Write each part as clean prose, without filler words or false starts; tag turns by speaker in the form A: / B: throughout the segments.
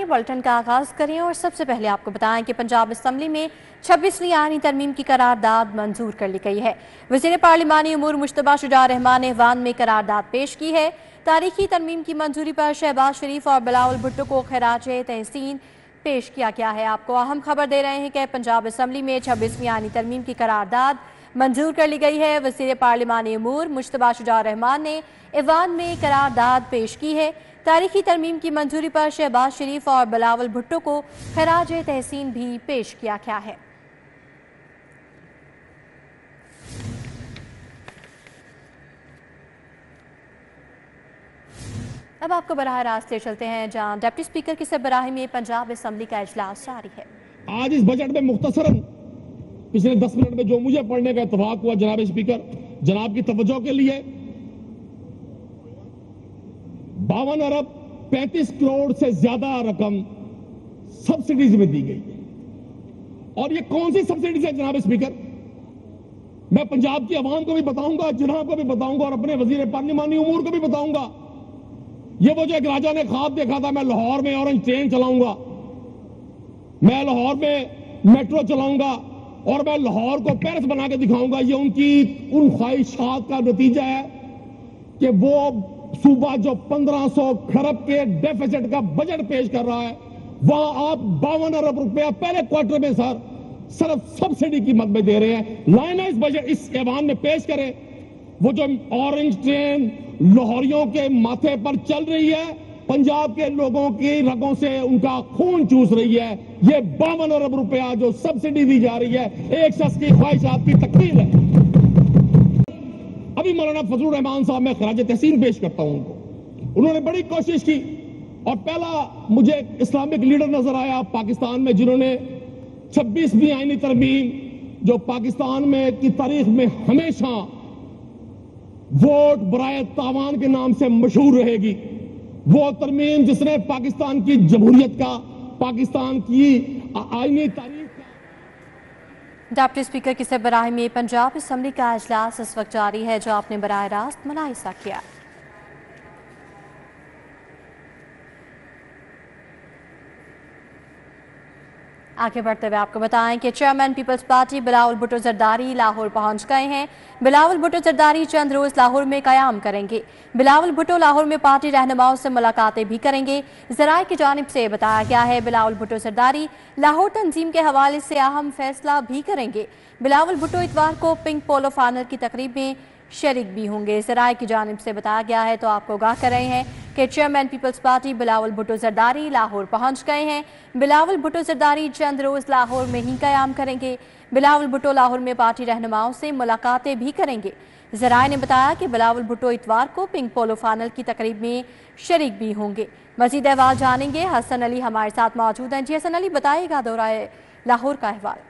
A: Bulletin का आगाज करें और सबसे पहले आपको बताएं कि पंजाब असम्बली में 26वीं आईनी तरमीम की करारदाद मंजूर कर ली गई है। वज़ीर पार्लिमानी उमूर मुश्तबा शुजा रहमान ने ऐवान में करारदाद पेश की है। तारीखी तरमीम की मंजूरी पर शहबाज शरीफ और बिलावल भुट्टो को खराजे तहसीन पेश किया गया है। आपको अहम खबर दे रहे हैं कि पंजाब असम्बली में 26वीं आईनी तरमीम की करारदाद मंजूर कर ली गई है। वज़ीर पार्लिमानी उमूर मुश्तबा शुजा रहमान ने ऐवान में करारदाद पेश की है। तारीखी तरमीम की मंजूरी पर शहबाज शरीफ और बिलावल भुट्टो को खराज तहसीन भी पेश किया गया है। अब आपको बराह रास्त ले चलते हैं जहां डिप्टी स्पीकर की सरबराही में पंजाब असम्बली का इजलास जारी है।
B: आज इस बजट में मुख्तसरन पिछले 10 मिनट में जो मुझे पढ़ने का इत्तफाक हुआ, जनाब स्पीकर, जनाब की तवज्जो के लिए 52 अरब 35 करोड़ से ज्यादा रकम सब्सिडीज में दी गई है। और ये कौन सी सब्सिडीज है जनाब स्पीकर? मैं पंजाब की आवाम को भी बताऊंगा, जनाब को भी बताऊंगा और अपने वजीर पार्लिमानी उमूर को भी बताऊंगा। ये वो जो एक राजा ने ख्वाब देखा था, मैं लाहौर में ऑरेंज ट्रेन चलाऊंगा, मैं लाहौर में मेट्रो चलाऊंगा और मैं लाहौर को पेरिस बना के दिखाऊंगा। ये उनकी उन ख्वाहिशात का नतीजा है कि वो सूबा जो 1500 खरब के डेफिसिट का बजट पेश कर रहा है, वहां आप 52 अरब रुपया पहले क्वार्टर में सिर्फ सब्सिडी की मद में दे रहे हैं। लाइन इस बजट इस ऐवान में पेश करें। वो जो ऑरेंज ट्रेन लाहौरियों के माथे पर चल रही है, पंजाब के लोगों की रगों से उनका खून चूस रही है, ये 52 अरब रुपया जो सब्सिडी दी जा रही है, एक शख्स की ख्वाहिशात की तकमील है। अभी मौलाना फजलुर रहमान साहब मैं खराज तहसीन पेश करता हूं उनको। उन्होंने बड़ी कोशिश की और पहला मुझे इस्लामिक लीडर नजर आया पाकिस्तान में, जिन्होंने 26वीं आईनी तरमीम जो पाकिस्तान में की तारीख में हमेशा वोट बराए तावान के नाम से मशहूर रहेगी, वो तरमीम जिसने पाकिस्तान की जमहूरियत का, पाकिस्तान की आईनी तारीख।
A: डिप्टी स्पीकर की सरबराही में पंजाब असम्बली का इजलास इस वक्त जारी है, जो आपने बराह रास्त मुलाहिजा किया। आगे बढ़ते हुए आपको बताएं कि chairman Peoples Party Bilawal Bhutto Zardari Lahore पहुंच गए हैं। बिलावल भुट्टो जरदारी चंद रोज लाहौर में कयाम करेंगे। बिलावल भुट्टो लाहौर में पार्टी रहनुमाओं से मुलाकातें भी करेंगे। ज़राए की जानिब से बताया गया है बिलावल भुट्टो जरदारी लाहौर तंजीम के हवाले से अहम फैसला भी करेंगे। बिलावल भुट्टो इतवार को पिंक पोलो फाइनल की तकरीब में शरीक भी होंगे। ज़राए की जानिब से बताया गया है तो आपको आगाह कर रहे हैं कि chairman Peoples Party Bilawal Bhutto Zardari Lahore पहुंच गए हैं। बिलावल भुट्टो जरदारी चंद रोज लाहौर में ही कयाम करेंगे। बिलावल भुट्टो लाहौर में पार्टी रहनुमाओं से मुलाकातें भी करेंगे। ज़राए ने बताया कि बिलावल भुट्टो इतवार को पिंक पोलो फाइनल की तकरीब में शरीक भी होंगे। मजीद अहवाल जानेंगे, हसन अली हमारे साथ मौजूद हैं। जी हसन अली, बताइएगा दौरा लाहौर का अहवाल।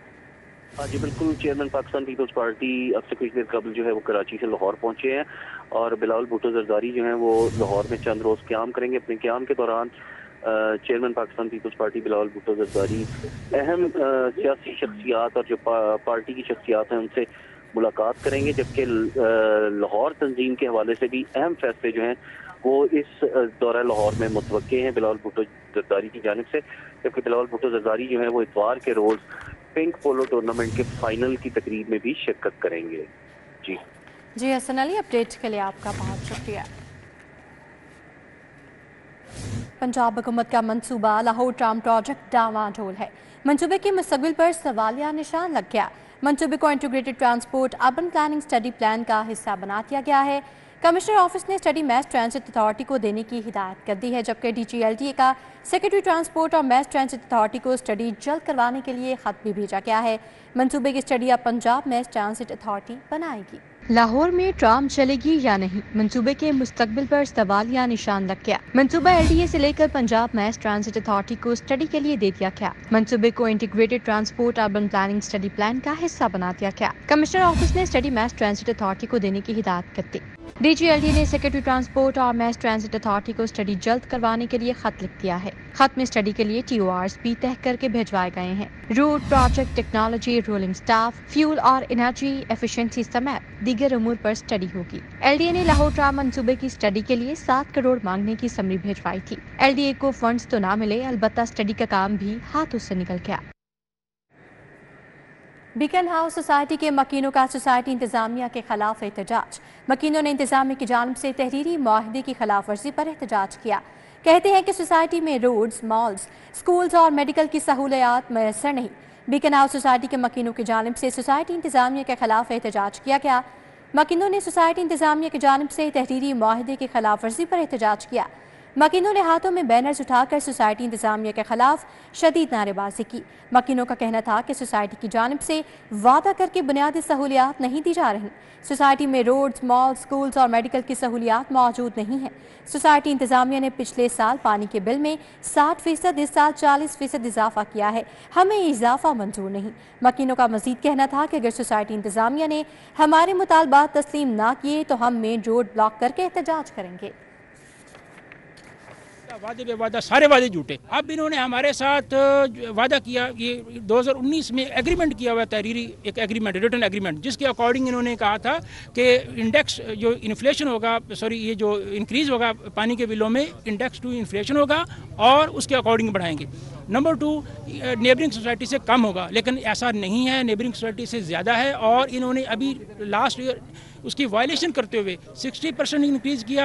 C: जी बिल्कुल, चेयरमैन पाकिस्तान पीपल्स पार्टी अब से कुछ देर कबल जो है वो कराची से लाहौर पहुंचे हैं और बिलावल भुट्टो जरदारी जो हैं वो लाहौर में चंद रोज क़याम करेंगे। अपने क़याम के दौरान chairman Pakistan Peoples Party Bilawal Bhutto Zardari अहम सियासी शख्सियात और जो पार्टी की शख्सियात हैं उनसे मुलाकात करेंगे, जबकि लाहौर तंजीम के हवाले से भी अहम फैसले जो हैं वो इस दौरा लाहौर में मुतवक्के हैं बिलावल भुट्टो जरदारी की जानिब से। जबकि बिलावल भुट्टो जरदारी जो है वो इतवार के रोज पिंक पोलो टूर्नामेंट के फाइनल की तकरीब में भी शिरकत करेंगे। जी
A: हसन अली, अपडेट के लिए आपका बहुत शुक्रिया। पंजाब हुकूमत का मंसूबा लाहौर ट्राम प्रोजेक्ट डावाडोल है। मंसूबे के मुस्तकबिल पर सवालिया निशान लग गया। मंसूबे को integrated transport urban planning study plan का हिस्सा बना दिया गया है। कमिश्नर ऑफिस ने स्टडी मैस ट्रांजिट अथॉरिटी को देने की हिदायत कर दी है, जबकि DGLTA का सेक्रेटरी ट्रांसपोर्ट और मैस ट्रांजिट अथॉरिटी को स्टडी जल्द करवाने के लिए खत भी भेजा गया है। मंसूबे की स्टडी अब पंजाब मैस ट्रांजिट अथॉरिटी बनाएगी। लाहौर में ट्राम चलेगी या नहीं, मंसूबे के मुस्तकबिल पर सवालिया निशान लग गया। मंसूबा LDA से लेकर पंजाब मैस ट्रांजिट अथॉरिटी को स्टडी के लिए दे दिया गया। मंसूबे को integrated transport urban planning study plan का हिस्सा बना दिया गया। कमिश्नर ऑफिस ने स्टडी मैस ट्रांजिट अथॉरिटी को देने की हिदायत कर दी। DGLTA ने सेक्रेटरी ट्रांसपोर्ट और मैस ट्रांजिट अथॉरिटी को स्टडी जल्द करवाने के लिए खत लिख दिया है। खत में स्टडी के लिए TORs भी तय करके भिजवाए गए हैं। Route, project, technology, rolling staff, fuel और एनर्जी एफिशिएंसी समेत दीगर अमूर पर स्टडी होगी। LDA ने लाहौर ट्राम मंसूबे की स्टडी के लिए 7 करोड़ मांगने की समरी भिजवाई थी। LDA को फंड्स तो ना मिले, अलबत्ता स्टडी का काम भी हाथों से निकल गया। बीकन हाउस सोसाइटी के मकीनों का सोसाइटी इंतजामिया के खिलाफ एहतजाज। मकीनों ने इंतजामिया की जानिब से तहरीरी मुआहदे की खिलाफ वर्जी पर एहतजाज किया। कहते हैं कि सोसाइटी में रोड्स, मॉल्स, स्कूल्स और मेडिकल की सहूलियात मैसर नहीं। बीकन हाउस सोसाइटी के मकीनों की जानिब से सोसाइटी इंतजामिया के खिलाफ एहतजाज किया गया। मकीनों ने सोसाइटी इंतजामिया की जानिब से तहरीरी मुआहदे की खिलाफ वर्जी पर एहतजाज किया। मकीनों ने हाथों में बैनर्स उठाकर सोसाइटी इंतजामिया के खिलाफ शदीद नारेबाजी की। मकीनों का कहना था कि सोसाइटी की जानिब से वादा करके बुनियादी सहूलियात नहीं दी जा रही। सोसाइटी में रोड्स, मॉल, स्कूल्स और मेडिकल की सहूलियात मौजूद नहीं हैं। सोसाइटी इंतजामिया ने पिछले साल पानी के बिल में 60%, इस साल 40% इजाफा किया है। हमें इजाफा मंजूर नहीं। मकीनों का मजीद कहना था कि अगर सोसाइटी इंतजामिया ने हमारे मुतालबात तस्लीम ना किए तो हम मेन रोड ब्लॉक करके एहतजाज करेंगे।
D: वादे बे वादा सारे वादे झूठे। अब इन्होंने हमारे साथ वादा किया, ये 2019 में एग्रीमेंट किया हुआ तहरीरी एक एग्रीमेंट, रिटन एग्रीमेंट, जिसके अकॉर्डिंग इन्होंने कहा था कि इंडेक्स जो इन्फ्लेशन होगा, ये जो इंक्रीज़ होगा पानी के बिलों में, इंडेक्स टू इन्फ्लेशन होगा और उसके अकॉर्डिंग बढ़ाएंगे। नंबर 2, नेबरिंग सोसाइटी से कम होगा, लेकिन ऐसा नहीं है, नेबरिंग सोसाइटी से ज़्यादा है। और इन्होंने अभी लास्ट ईयर उसकी वायलेशन करते हुए 60% इंक्रीज़ किया,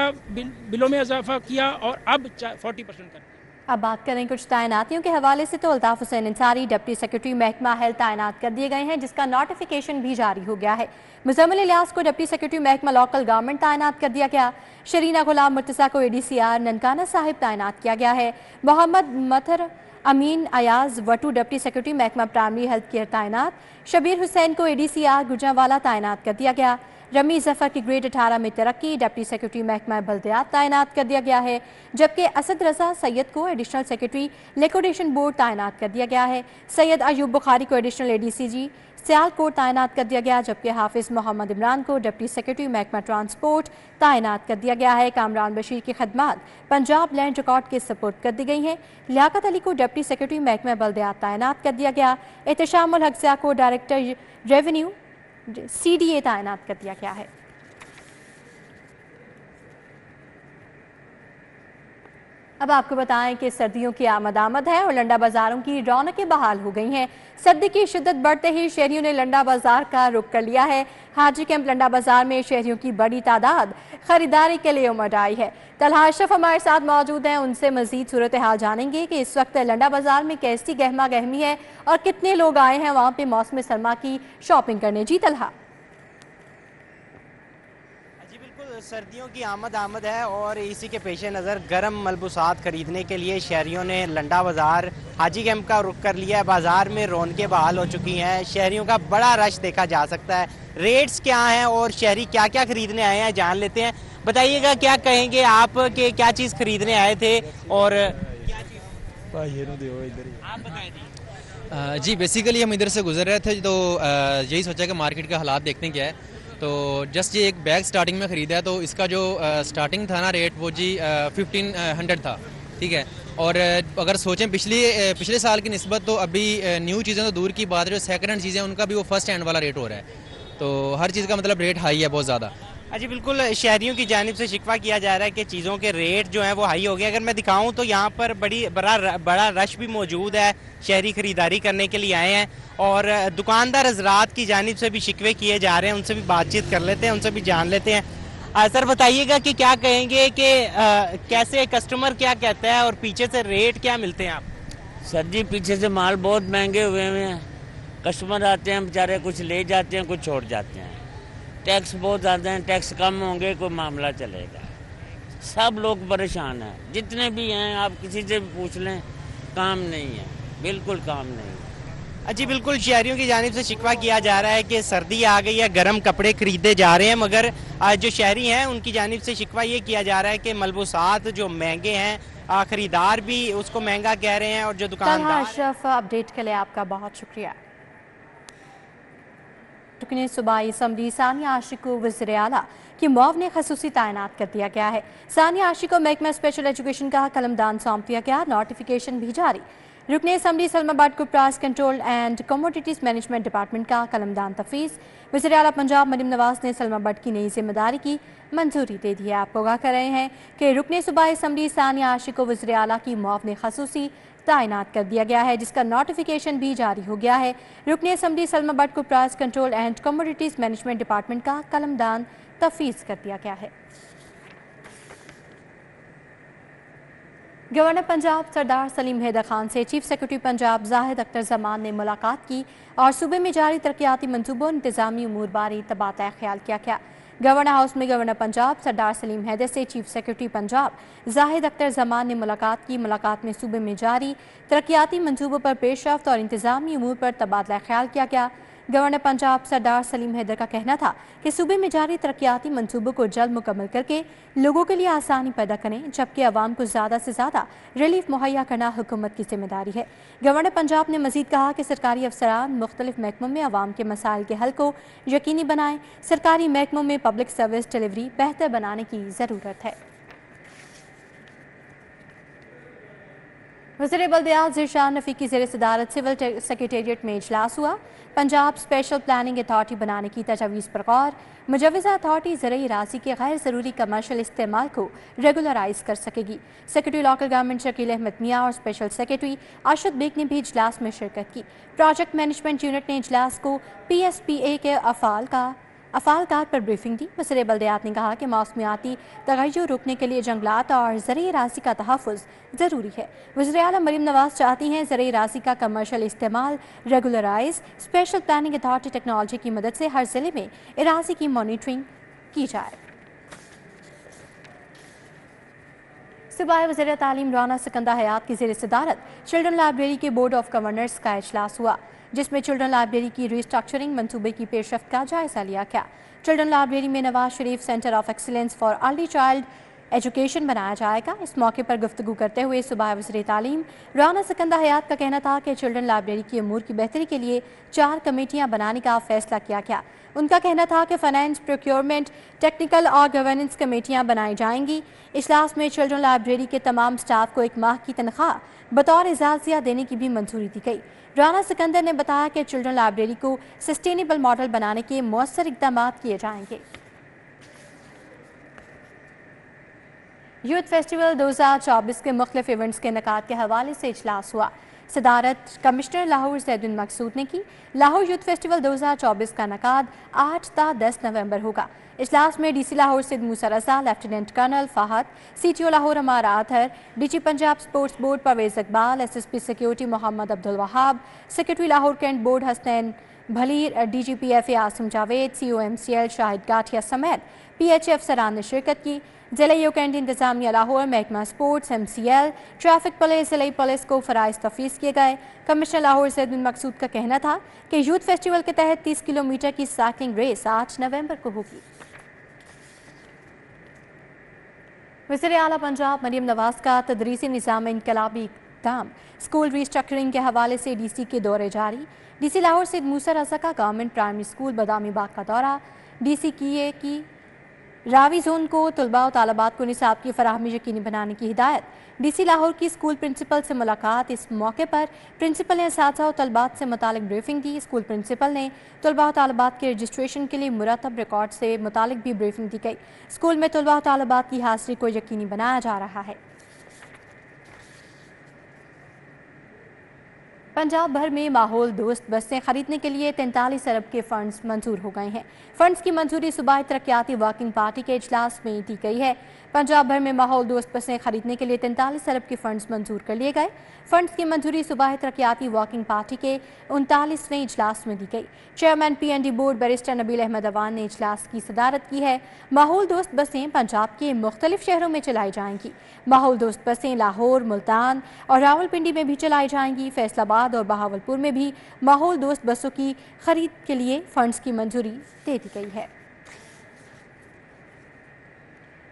D: बिलों में इजाफा किया और अब 40% कर।
A: अब बात करें कुछ तैनातियों के हवाले से तो अल्ताफ हुसैन अंसारी डिप्टी सेक्रेटरी महकमा हेल्थ तैनात कर दिए गए हैं, जिसका नोटिफिकेशन भी जारी हो गया है। मुजम्मिल इलियास को डिप्टी सेक्रेटरी महकमा लोकल गवर्नमेंट तैनात कर दिया गया। शरीना गुलाम मुर्तज़ा को ADCR ननकाना साहिब तैनात किया गया है। मोहम्मद मथर अमीन अयाज वटू डिप्टी सेक्रेटरी महकमा प्राइमरी हेल्थ केयर तैनात। शबीर हुसैन को ADCR गुजरांवाला तैनात कर दिया गया। रमी जफर की ग्रेड 18 में तरक्की डिप्टी सेक्रेटरी महकमा बल्दियात तैनात कर दिया गया है, जबकि असद रजा सैयद को एडिशनल सेक्रेटरी लिक्विडेशन बोर्ड तैनात कर दिया गया है। सैयद अयूब बुखारी को एडिशनल ADCG सियालकोट तैनात कर दिया गया, जबकि हाफिज मोहम्मद इमरान को डिप्टी सेक्रेटरी महकमा ट्रांसपोर्ट तैनात कर दिया गया है। कामरान बशीर की खदमात पंजाब लैंड रिकॉर्ड के सपोर्ट कर दी गई हैं। लियाकत अली को डिप्टी सेक्रेटरी महकमा बल्दियात तैनात कर दिया गया। एहतशामुल हक ज़िया को डायरेक्टर रेवेन्यू CDA तैनात कर दिया गया है। अब आपको बताएं कि सर्दियों की आमद है और लंडा बाजारों की रौनकें बहाल हो गई हैं। सर्दी की शिद्दत बढ़ते ही शहरियों ने लंडा बाजार का रुख कर लिया है। हाजी कैंप लंडा बाजार में शहरियों की बड़ी तादाद खरीदारी के लिए उमड़ आई है। तलहा अशरफ हमारे साथ मौजूद हैं, उनसे मजीद सूरत हाल जानेंगे कि इस वक्त लंडा बाजार में कैसी गहमा गहमी है और कितने लोग आए हैं वहाँ पे मौसम सरमा की शॉपिंग करने। जी तलहा।
E: सर्दियों की आमद है और इसी के पेश नज़र गर्म मलबूसात खरीदने के लिए शहरियों ने लंडा बाज़ार हाजी कैंप का रुख कर लिया है। बाज़ार में रौनकें बहाल हो चुकी हैं, शहरियों का बड़ा रश देखा जा सकता है। रेट्स क्या हैं और शहरी क्या क्या खरीदने आए हैं जान लेते हैं। बताइएगा क्या कहेंगे आप कि क्या चीज़ खरीदने आए थे और आप बताएं।
F: जी बेसिकली हम इधर से गुजर रहे थे तो यही सोचा कि मार्केट का हालात देखने क्या है, तो जस्ट ये एक बैग स्टार्टिंग में ख़रीदा है। तो इसका जो स्टार्टिंग था ना रेट वो जी 1500 था, ठीक है। और अगर सोचें पिछले साल की निस्बत तो अभी न्यू चीज़ें तो दूर की बात है, जो सेकंड हैंड चीज़ें उनका भी वो फर्स्ट हैंड वाला रेट हो रहा है। तो हर चीज़ का मतलब रेट हाई है बहुत ज़्यादा।
E: जी बिल्कुल, शहरियों की जानिब से शिकवा किया जा रहा है कि चीज़ों के रेट जो हैं वो हाई हो गए। अगर मैं दिखाऊं तो यहाँ पर बड़ा रश भी मौजूद है, शहरी ख़रीदारी करने के लिए आए हैं और दुकानदार हजरात की जानिब से भी शिकवे किए जा रहे हैं। उनसे भी बातचीत कर लेते हैं, उनसे भी जान लेते हैं। सर बताइएगा कि क्या कहेंगे कि कैसे कस्टमर क्या कहता है और पीछे से रेट क्या मिलते हैं आप?
G: सर जी पीछे से माल बहुत महंगे हुए हैं, कस्टमर आते हैं बेचारे, कुछ ले जाते हैं कुछ छोड़ जाते हैं। टैक्स बहुत ज़्यादा है, टैक्स कम होंगे कोई मामला चलेगा। सब लोग परेशान हैं, जितने भी हैं, आप किसी से भी पूछ लें, काम नहीं है, बिल्कुल काम नहीं है।
E: जी बिल्कुल, शहरियों की जानिब से शिकवा किया जा रहा है कि सर्दी आ गई है, गर्म कपड़े खरीदे जा रहे हैं, मगर जो शहरी हैं उनकी जानिब से शिकवा ये किया जा रहा है कि मलबूसात जो महंगे हैं, खरीदार भी उसको महंगा कह रहे हैं और जो दुकानदार।
A: अशरफ, अपडेट के लिए आपका बहुत शुक्रिया। रुकने सूबाई असम्बली सानिया आशिक को वज़ीर आला की मुआवने खसूसी तैनात कर दिया गया है। सानिया आशिक को महकमा स्पेशल एजुकेशन का कलमदान सौंप दिया गया। नोटिफिकेशन भी जारी। रुकने असम्बली इस्लामाबाद को price control and commodities management department का कलमदान तफवीज़। वज़ीर आला पंजाब मरीम नवाज ने इस्लामाबाद की नई जिम्मेदारी की मंजूरी दे दी है। आपको आगाह कर रहे हैं कि रुकने सूबाई असम्बली सानिया आशिक को वज़ीर आला की मुआवने खसूसी तैनात कर दिया गया है, जिसका नोटिफिकेशन भी जारी हो गया है। रुकने असम्बली इस्लामाबाद को price control and commodities management department का कलमदान तफवीज़ कर दिया गया है। गवर्नर पंजाब सरदार सलीम हैदर खान से चीफ सेक्रेटरी पंजाब जाहिद अख्तर जमान ने मुलाकात की और सूबे में जारी तरक्याती मंसूबों और इंतजामी उमूर बारे तबादला ख्याल किया। गवर्नर हाउस में गवर्नर पंजाब सरदार सलीम हैदर से चीफ सेक्रेटरी पंजाब जाहिद अख्तर जमान ने मुलाकात की। मुलाकात में सूबे में जारी तरक्याती मंसूबों पर पेशरफ्त और इंतजामी उमूर पर तबादला ख्याल किया गया। गवर्नर पंजाब सरदार सलीम हैदर का कहना था कि सूबे में जारी तरक्याती मंसूबों को जल्द मुकम्मल करके लोगों के लिए आसानी पैदा करें, जबकि आवाम को ज़्यादा से ज़्यादा रिलीफ मुहैया करना हुकूमत की जिम्मेदारी है। गवर्नर पंजाब ने मजीद कहा कि सरकारी अफसरान मुख्तलिफ महकमों में आवाम के मसाइल के हल को यकीनी बनाएं। सरकारी महकमों में पब्लिक सर्विस डिलीवरी बेहतर बनाने की ज़रूरत है। वज़ीर बल्दियात ज़ीशान नफ़ी की ज़ेर सदारत सिविल सेक्रेटेरिएट में इजलास हुआ। पंजाब स्पेशल प्लानिंग अथॉरिटी बनाने की तजवीज़ पर गौर। मुजव्वज़ा अथॉरिटी ज़रई राशि के गैर ज़रूरी कमर्शल इस्तेमाल को रेगुलराइज कर सकेगी। Secretary local government Shakeel Ahmed Mian और स्पेशल सेक्रेटरी अरशद बेग ने भी इजलास में शिरकत की। प्रोजेक्ट मैनेजमेंट यूनिट ने इजलास को PSPA के अफालकार पर ब्रीफिंग दी। वज़ीर बल्दियात ने कहा कि मौसमियाती तगय्युर रोकने के लिए जंगलात और ज़रई राशि का तहफ़्फ़ुज़ ज़रूरी है। वज़ीर आला मरीम नवाज चाहती हैं ज़रई राशि का कमर्शल इस्तेमाल regularise. Special planning authority technology की मदद से हर ज़िले में राशि की मॉनिटरिंग की जाए। सूबाई वज़ीर तालीम राना सिकंदर हयात की ज़ेर सदारत चिल्ड्रन लाइब्रेरी के बोर्ड ऑफ गवर्नर्स का इजलास हुआ, जिसमें चिल्ड्रन लाइब्रेरी की रिस्ट्रक्चरिंग मंसूबे की पेशरफ्त का जायजा लिया गया। चिल्ड्रन लाइब्रेरी में Nawaz Sharif centre of excellence for early child education बनाया जाएगा। इस मौके पर गुफ्तगू करते हुए सूबाई वज़ीर तालीम राना सिकंदर हयात का कहना था कि चिल्ड्रन लाइब्रेरी की अमूर की बेहतरी के लिए 4 कमेटियां बनाने का फैसला किया गया। उनका कहना था कि फाइनेंस, प्रोक्योरमेंट, टेक्निकल और गवर्नेंस कमेटियां बनाई जाएंगी। इजलास में चिल्ड्रन लाइब्रेरी के तमाम स्टाफ को 1 माह की तनख्वाह बतौर एजाज़िया देने की भी मंजूरी दी गई। राना सिकंदर ने बताया कि चिल्ड्रन लाइब्रेरी को सस्टेनेबल मॉडल बनाने के मौसर इक़दाम किए जाएंगे। यूथ फेस्टिवल 2024 के मुख्तलिफ इवेंट्स के इनेकाद के हवाले से इजलास हुआ। सदारत कमिश्नर लाहौर ज़ैदुल मकसूद ने की। लाहौर यूथ फेस्टिवल 2024 का इनेकाद 8 ता 10 नवंबर होगा। इजलास में DC लाहौर सिद्ध Musa Raza, lieutenant colonel Fahad, CTO Lahore Ammar Athar, DG Punjab sports board Parvez Iqbal, SSP security Mohammad Abdul Wahab, secretary Lahore cantt board Hasnain भलीर, DGP FA Asim Javed, CO MCL Shahid गाठिया समेत PHA अफसरान ने शिरकत की। ज़िला कैंट इंतजामिया लाहौर, महकमा स्पोर्ट्स, MCL, ट्रैफिक पुलिस, ज़िला पुलिस को फ़राइज़ तफ़वीज़ किए गए। कमिश्नर लाहौर ज़ैदुल मकसूद का कहना था कि यूथ फेस्टिवल के तहत 30 किलोमीटर की साइकिलिंग रेस 8 नवंबर को होगी। वज़ीर आला पंजाब मरीम नवाज का तदरीसी निज़ाम इनकलाबी इक़दाम स्कूल रिस्ट्रक्चरिंग के हवाले से DC के दौरे जारी। DC लाहौर सिद्ध मूसा रज़ा का government primary school Badami Bagh का दौरा। DC की रावी जोन को तलबा और तालबात को निसाब की फराहमी यकीनी बनाने की हिदायत। DC लाहौर की स्कूल प्रिंसिपल से मुलाकात। इस मौके पर प्रिंसिपल ने असातिज़ा और तलबात से मुतालिक ब्रीफिंग दी। स्कूल प्रिंसिपल ने तलबा और तालबात के रजिस्ट्रेशन के लिए मुरतब रिकॉर्ड से मुतालिक भी ब्रीफिंग दी गई। स्कूल में तलबा और तालबात की हाज़िरी को यकीनी बनाया जा रहा है। पंजाब भर में माहौल दोस्त बसें खरीदने के लिए 43 अरब के फंड्स मंजूर हो गए हैं। फंड्स की मंजूरी सूबाई तरक्याती वर्किंग पार्टी के इजलास में दी गई है। पंजाब भर में माहौल दोस्त बसें खरीदने के लिए 43 अरब के फंड्स मंजूर कर लिए गए। फंड्स की मंजूरी सूबाई तरक्याती वर्किंग पार्टी के 39वें इजलास में दी गई। Chairman PND board barrister Nabeel Ahmad Awan ने इजलास की सदारत की है। माहौल दोस्त बसें पंजाब के मुख्तलिफ शहरों में चलाई जाएंगी। माहौल दोस्त बसें लाहौर, मुल्तान और रावलपिंडी में भी चलाई जाएंगी। फैसलाबाद और बहावलपुर में भी माहौल दोस्त बसों की खरीद के लिए फंड्स की मंजूरी दे दी गई है।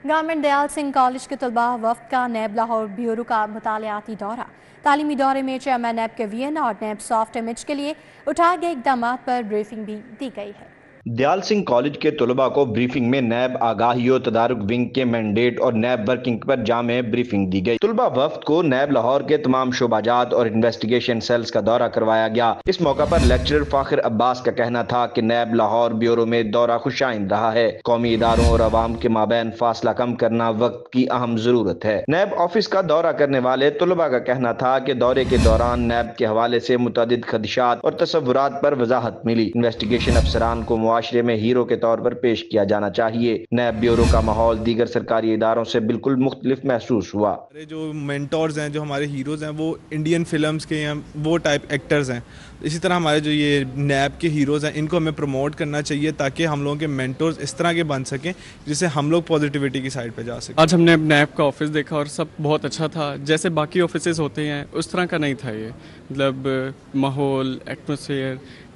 A: गवर्नमेंट दयाल सिंह कॉलेज के तलबा वफ्द का नैब लाहौर ब्यूरो का मुतालियाती दौरा। तालीमी दौरे में चेयरमैन नैब के VN और नैब सॉफ्ट इमेज के लिए उठाए गए इकदाम पर ब्रीफिंग भी दी गई है।
H: دیال سنگھ کالج کے طلباء کو بریفنگ میں نیب آگاہی و تدارک ونگ کے مینڈیٹ اور نیب ورکنگ پر جامع بریفنگ دی گئی۔ طلباء وفد کو نیب لاہور کے تمام شعبہ جات اور انویسٹیگیشن سیلز کا دورہ کروایا گیا۔ اس موقع پر لیکچرر فاخر عباس کا کہنا تھا کہ نیب لاہور بیورو میں دورہ خوشائند رہا ہے۔ قومی اداروں اور عوام کے مابین فاصلہ کم کرنا وقت کی اہم ضرورت ہے۔ نیب آفس کا دورہ کرنے والے طلباء کا کہنا تھا کہ دورے کے دوران نیب کے حوالے سے متعدد خدشات اور تصورات پر وضاحت ملی۔ انویسٹیگیشن افسران کو معاشرے میں ہیرو کے طور پر پیش کیا جانا چاہیے۔ نیب بیورو کا ماحول دیگر سرکاری اداروں سے بالکل مختلف محسوس ہوا۔
I: جو مینٹورز ہیں، جو ہمارے ہیروز ہیں، وہ انڈین فلمز کے ہیں، وہ ٹائپ ایکٹرز ہیں۔ اسی طرح ہمارے جو یہ نیب کے ہیروز ہیں، ان کو ہمیں پروموٹ کرنا چاہیے تاکہ ہم لوگوں کے مینٹورز اس طرح کے بن سکیں جس سے ہم لوگ پازیٹیوٹی کی سائڈ پہ جا سکیں۔
J: آج ہم نے نیب کا آفس دیکھا اور سب بہت اچھا تھا، جیسے باقی آفسز ہوتے ہیں اس طرح کا نہیں تھا یہ، مطلب ماحول، ایٹماسفیئر،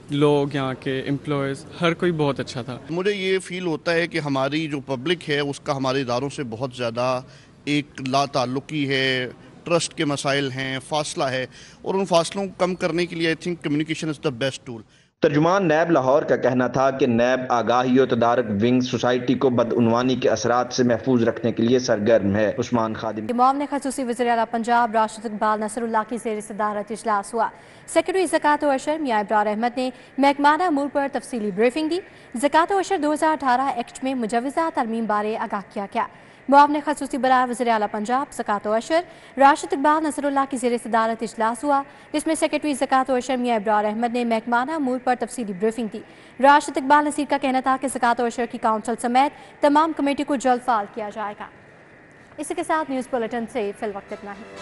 J: لوگ یہاں کے امپلائیز، ہر کوئی بہت اچھا تھا۔
K: مجھے یہ فیل ہوتا ہے کہ ہماری جو پبلک ہے اس کا ہمارے اداروں سے بہت زیادہ ایک لا تعلقی ہے، ٹرسٹ کے مسائل ہیں، فاصلہ ہے، اور ان فاصلوں کو کم کرنے کے لیے I think communication is the best tool.
H: ترجمان نیب لاہور کا کہنا تھا کہ نیب آگاہی و تدارک ونگ سوسائٹی کو بدعنوانی کے اثرات سے محفوظ رکھنے کے لیے سرگرم ہے۔ عثمان خادم
A: معاون خصوصی وزیر اعلیٰ پنجاب راشد اقبال نصر اللہ کی زیر صدارت اجلاس ہوا۔ سیکرٹری زکوٰۃ و عشر میاں ابرار احمد نے محکمانہ امور پر تفصیلی بریفنگ دی۔ زکوٰۃ و عشر 2018 ایکٹ میں مجوزہ ترمیم بارے آگاہ کیا گیا۔ معاون خصوصی برائے وزیر اعلیٰ پنجاب زکوٰۃ و عشر راشد اقبال نصر اللہ کی زیر صدارت اجلاس ہوا، جس میں سیکرٹری زکوٰۃ و عشر میاں ابرار احمد نے محکمانہ امور پر تفصیلی بریفنگ دی۔ راشد اقبال نصیر کا کہنا تھا کہ زکوٰۃ و عشر کی کونسل سمیت تمام کمیٹی کو جلد فعال کیا جائے گا۔ اسی کے ساتھ نیوز بلیٹن سے فی الوقت اتنا ہی۔